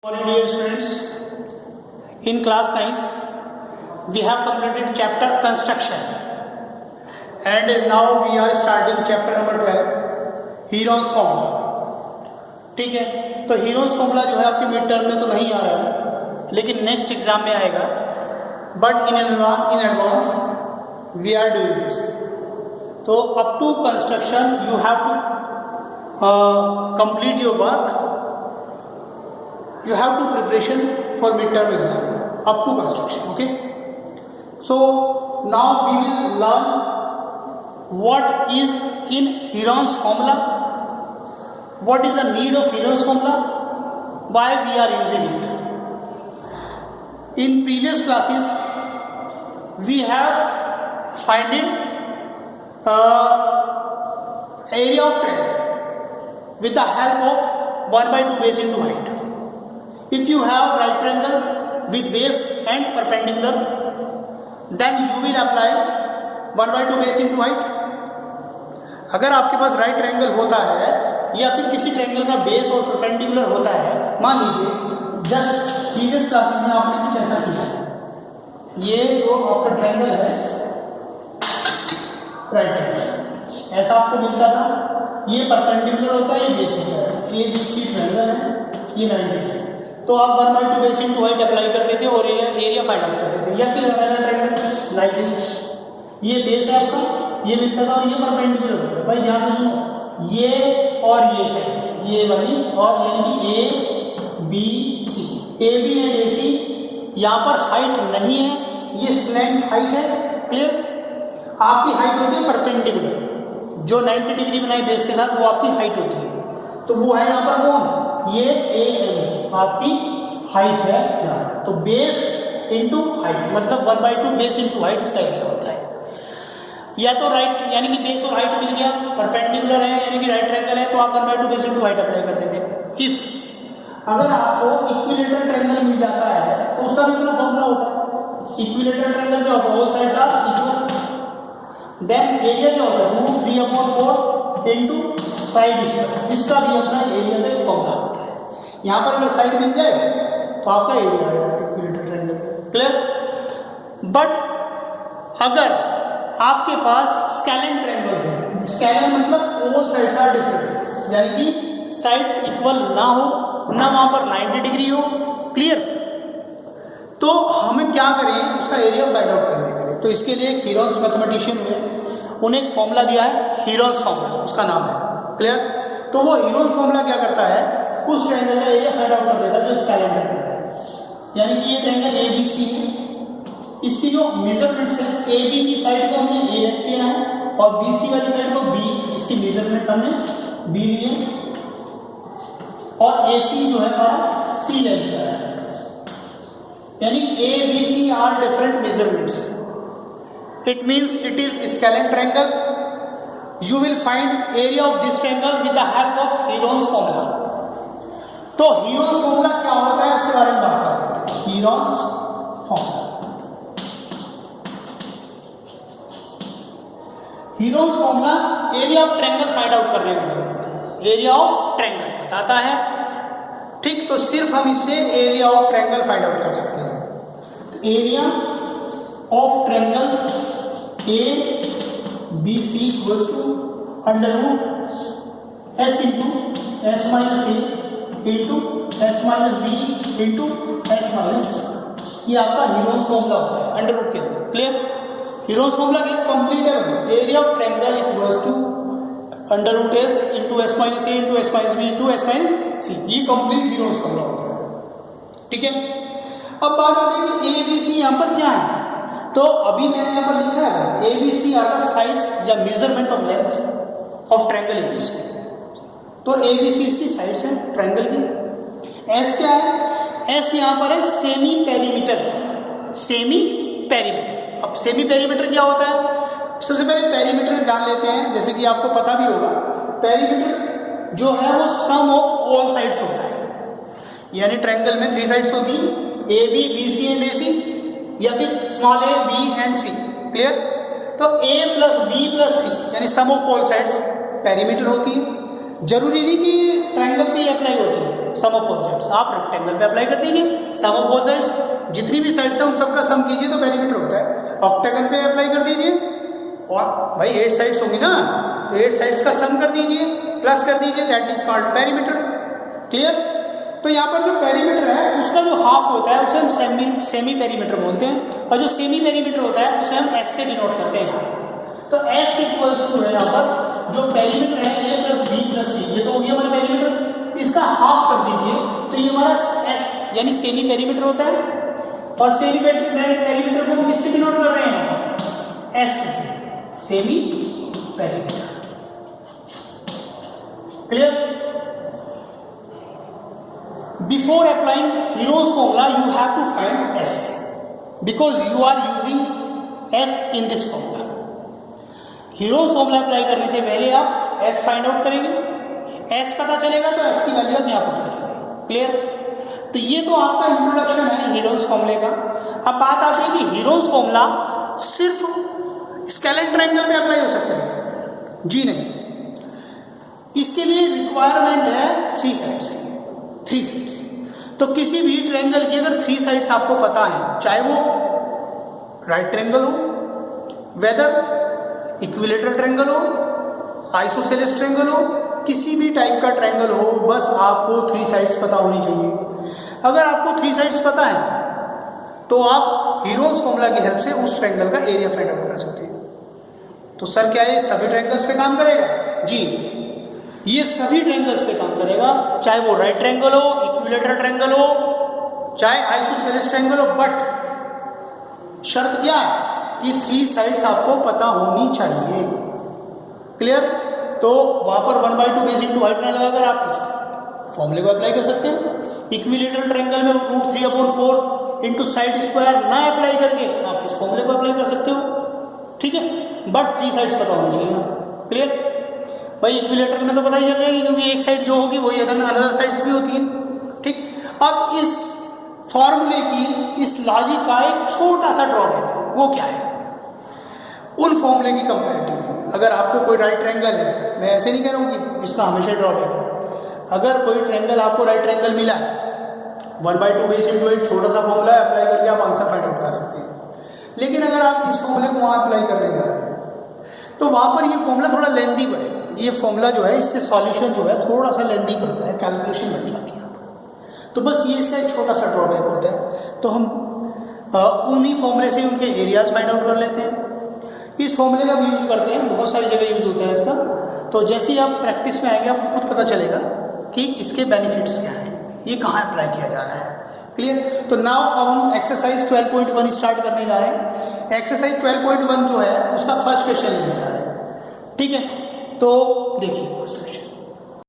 Morning dear students, in class 9th we have completed chapter construction and now we are starting chapter number 12 Heron's formula. ठीक है, तो Heron's formula जो है आपके mid term में तो नहीं आ रहा है लेकिन नेक्स्ट एग्जाम में आएगा, but in advance we are doing this. तो up to construction you have to complete your work. You have to preparation for midterm exam up to construction. Okay, so now we will learn what is in Heron's formula, what is the need of Heron's formula, why we are using it. In previous classes we have finding area of triangle with the help of 1/2 base into height. If you have right triangle with base and perpendicular, then you will apply 1/2 base into height. अगर आपके पास right triangle होता है या फिर किसी triangle का base और perpendicular होता है, मान लीजिए जस्ट प्रीवियस क्लासेस में आपने कुछ ऐसा किया, ये जो आपका ट्रायंगल है राइट ट्रायंगल ऐसा आपको मिलता था, ये परपेंडिकुलर होता है, ये बेस होता है, ये बीसी ट्रायंगल है, ये 90 है. तो आप 1/2 बेस इनटू हाइट अप्लाई करते थे और एरिया फाइंड आउट करते थे. या फिर ऐसा ट्रायंगल लाइक दिस, ये बेस है आपका, ये मिलता था और ये परपेंडिकुलर होता है. भाई ध्यान से सुनो, ये और ये से ये वाली और यानी कि A B C, A B and A C यहाँ पर हाइट नहीं है, ये स्लैंट हाइट है. क्लियर? आपकी हाइट होती है परपेंडिकुलर, जो 90 डिग्री बनाई बेस के साथ वो आपकी हाइट होती है. तो वो है यहाँ पर कौन, ये ए एम आपकी हाइट है यहाँ. तो बेस इंटू हाइट मतलब 1/2 बेस इंटू हाइट इसका एरिया होता है. या तो राइट यानी कि बेस और हाइट मिल गया, परपेंडिकुलर है यानी कि राइट ट्रायंगल है, तो आप 1/2 बेस इंटू हाइट अप्लाई कर देते. इफ अगर आपको इक्विलेटरल ट्रायंगल मिल जाता है तो उसका भी अपना फॉर्मूला होता है. इक्विलेटरल ट्रायंगल क्या होता है, all sides are equal. Then area क्या होता है, √3/4 इंटू साइड स्क्वायर, इसका भी अपना एरिया का फॉर्मूला होता है. यहाँ पर अगर साइड मिल जाए तो आपका एरिया आ जाएगा इक्विलेटरल ट्रायंगल. क्लियर? बट अगर आपके पास स्केलेन ट्रायंगल है, स्केलेन मतलब ऑल साइड्स आर डिफरेंट, यानी कि साइड्स इक्वल ना हो, ना वहाँ पर 90 डिग्री हो. क्लियर? तो हमें क्या करें उसका एरिया फाइंड आउट करने के लिए, तो इसके लिए एक हीरोन्स मैथमेटिशियन हुए, उन्हें एक फॉर्मूला दिया है हीरोन्स फॉर्मूला, उसका नाम है. क्लियर? तो वो हीरोन्स फॉर्मूला क्या करता है, उस ट्रायंगल का एरिया फाइंड आउट कर देता है जो स्केलेन ट्रायंगल है. यानी कि ये ट्रायंगल ए बी सी है, इसकी जो मेजरमेंट्स है, ए बी की साइड को हमने ए रख दिया है और बी सी वाली साइड को बी, इसकी मेजरमेंट हमने बी लिए और ए सी जो है हमारा सी ले लिया है. यानी A B C are different measurements. It means it is scalene triangle. You will find area of this triangle with the help of Heron's formula. तो Heron's formula क्या होता है उसके बारे में बात करते हैं. Heron's formula. Heron's formula area of triangle find out करने में होता है. एरिया ऑफ ट्रायंगल बताता है. ठीक, तो सिर्फ हम इससे area of triangle find out कर सकते हैं. तो area of triangle A B C equals to √s into s minus A into s minus B into s minus, ये आपका हीरोन्स फॉर्मूला होता है अंडर रूट के अंदर. क्लियर? हीरोन्स फॉर्मूला क्या कंप्लीट है, area of triangle equals to √s into s minus A into s minus B into s minus C, ये complete Heron's formula होता है. ठीक है, अब बात आती है कि ए बी सी यहाँ पर क्या है. तो अभी मैंने यहाँ पर लिखा है A B C are the sides या measurement of length of triangle A B C. तो ए बी सी इसकी साइड्स हैं ट्रायंगल की. एस क्या है, एस यहाँ पर है सेमी पेरीमीटर. सेमी पेरीमीटर, अब सेमी पेरीमीटर क्या होता है, सबसे पहले पेरीमीटर जान लेते हैं. जैसे कि आपको पता भी होगा, पेरीमीटर जो है वो सम ऑफ ऑल साइड्स होता है. यानी ट्रायंगल में 3 साइड्स होती हैं, A B B C and A C, या फिर small A B and C. Clear? तो A plus B plus C यानी sum of all sides perimeter होती है. जरूरी नहीं कि ट्रायंगल पे ही अप्लाई होती है, सम ऑफ ऑल साइड्स, आप रेक्टेंगल पे अप्लाई कर दीजिए सम ऑफ ऑल साइड्स, जितनी भी साइड्स हैं उन सबका सम कीजिए तो पेरीमीटर होता है। ऑक्टागन पे अप्लाई कर दीजिए, और भाई 8 साइड्स होंगी ना, तो 8 साइड्स का सम कर दीजिए, प्लस कर दीजिए, that is called perimeter. Clear? तो यहाँ पर जो पेरीमीटर है उसका जो हाफ होता है उसे हम सेमी पेरीमीटर बोलते हैं, और जो सेमी पेरीमीटर होता है उसे हम एस से डिनोट करते हैं यहाँ पर। तो एस इक्वल्स टू है यहाँ पर जो पेरीमीटर है ए प्लस बी प्लस सी, ये तो हो गया हमारा पेरीमीटर, इसका हाफ कर दीजिए तो ये हमारा एस यानी सेमी पेरीमीटर होता है। और सेमी पेरीमीटर को हम किससे डिनोट कर रहे हैं? एस से, semi perimeter. Clear? Before applying Hero's formula, you have to find S because you are using S in this formula. Hero's formula apply करने से पहले आप S फाइंड आउट करेंगे, S पता चलेगा तो S की वैल्यू आप यहाँ पुट करेंगे। क्लियर? तो ये तो आपका इंट्रोडक्शन है हीरोज फॉर्मूले का। अब बात आती है कि हीरोज फॉर्मूला सिर्फ स्केलेन ट्रायंगल में अप्लाई हो सकता है? जी नहीं, इसके लिए रिक्वायरमेंट है 3 साइड्स, 3 साइड्स। तो किसी भी ट्रायंगल की अगर 3 साइड्स आपको पता है, चाहे वो राइट ट्रायंगल हो, वेदर इक्विलेटरल ट्रायंगल हो, आइसोसेलेस ट्रायंगल हो, किसी भी टाइप का ट्रायंगल हो, बस आपको 3 साइड्स पता होनी चाहिए। अगर आपको 3 साइड्स पता है तो आप हीरोज फॉर्मूला की हेल्प से उस ट्रायंगल का एरिया फाइंड आउट कर सकते हैं। तो सर क्या ये सभी ट्रायंगल्स पे काम करेगा? जी, ये सभी ट्रायंगल्स पे काम करेगा, चाहे वो राइट ट्रायंगल हो, इक्विलेटरल ट्रायंगल हो, चाहे आइसोसेलेस ट्रायंगल हो, बट शर्त क्या है कि 3 साइड्स आपको पता होनी चाहिए। क्लियर? तो वहां पर 1/2 बेस इंटू हाइट ना लगाकर आप इस फॉर्मूले को अप्लाई कर सकते हैं। इक्विलेटरल ट्रायंगल में √3/4 इंटू साइड स्क्वायर ना अप्लाई करके आप इस फॉर्मूले को अप्लाई कर सकते हो। ठीक है, बट 3 साइड्स पता होनी चाहिए। क्लियर? भाई इक्विलेटरल में तो पता ही चल जाएगी क्योंकि एक साइड जो होगी वही अदर साइड्स भी होती है। ठीक, अब इस फॉर्मूले की, इस लॉजिक का एक छोटा सा ड्रॉबैक है, वो क्या है? उन फॉर्मूले की कंपैरेटिवली अगर आपको कोई राइट ट्रायंगल है, मैं ऐसे नहीं कह रहा हूँ कि इसका हमेशा ड्रॉबैक है, अगर कोई ट्रायंगल आपको राइट ट्रायंगल मिला है, 1/2 बेस इंटू 8 छोटा सा फॉर्मूला है, अप्लाई करके आप आंसर फाइंड आउट कर सकते हैं। लेकिन अगर आप इस फॉर्मूले को वहाँ अप्लाई करने जा रहे हैं तो वहाँ पर ये फॉर्मूला थोड़ा लेंदी पड़ेगा। ये फॉर्मूला जो है इससे सॉल्यूशन जो है थोड़ा सा लेंदी पड़ता है, कैलकुलेशन बन जाती है। तो बस ये इसका एक छोटा सा ड्रॉबैक होता है। तो हम उन्हीं फॉर्मूले से उनके एरियाज फाइंड आउट कर लेते हैं। इस फॉर्मूले का भी यूज़ करते हैं, बहुत सारी जगह यूज़ होता है इसका। तो जैसे ही आप प्रैक्टिस में आएंगे आपको खुद पता चलेगा कि इसके बेनिफिट्स क्या हैं, ये कहाँ अप्लाई किया जा रहा है। क्लियर? तो नाउ अब हम एक्सरसाइज 12.1 स्टार्ट करने जा रहे हैं। एक्सरसाइज 12.1 जो है उसका फर्स्ट क्वेश्चन लेने जा रहे हैं। ठीक है, तो देखिए फर्स्ट क्वेश्चन।